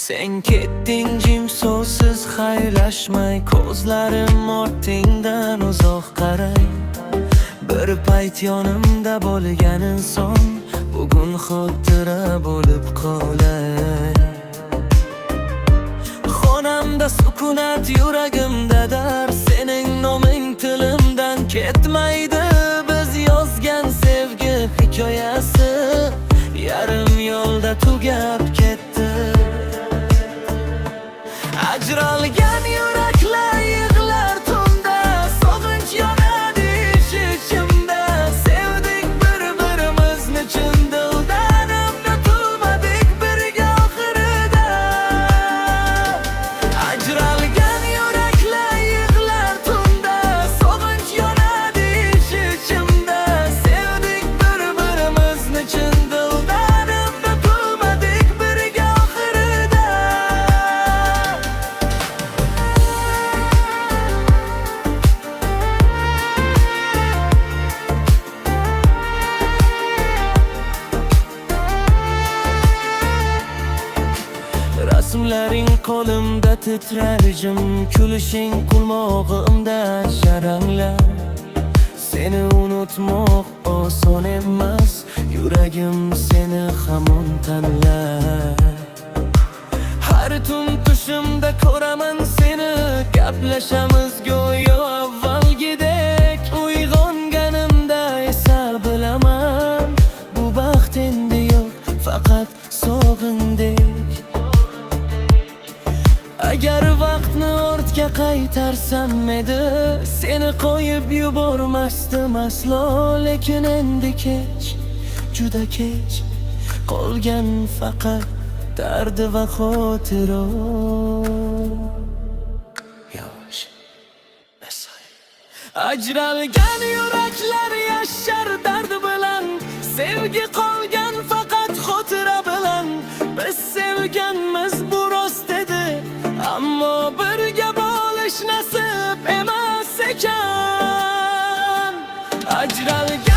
Sen ketding jim so'zsiz xayrlashmay, ko'zlarim ortingdan uzoq qaray. Bir payt yonimda bo'lgan inson bugun xotira bo'lib qolay. Xonamda sukunat, yuragimda dard, sening noming tilimdan ketmaydi. Biz yozgan sevgi hikoyasi yarim yo'lda tugab ketdi. Ajralgan yuraklar yig'lar tunda, sog'inch yonadi ichimda. Sevdik bir-birimizni chin dildan, unutilmadik birga oxirida. Ajralgan yuraklar yig'lar tunda, sog'inch yonadi ichimda. Sevdik bir-birimizni chin dildan, unutilmadik birga oxirida. Rasmlaring qo'limda titrar jim, kulishing qulmog'imda sharanglar. Seni unutmoq oson emas, yuragim seni hamon tanlar. Har tun tushimda ko'raman seni, gaplashamiz go'yo avvalgidek. Uyg'onganimda esa bilaman, bu baxt endi yo'q, faqat sog'indek. Agar vaqtni ortga qaytarsam edi, seni qo'yib yubormasdim aslo. Lekin endi kech, juda kech, qolgan faqat dardi va xotira. Ajralgan yuraklar yashar dardi bilan, sevgi qolgan faqat xotira bilan. Biz sevganmiz bu rost edi, ammo birga bo'lish nasib emas ekan. Ajralgan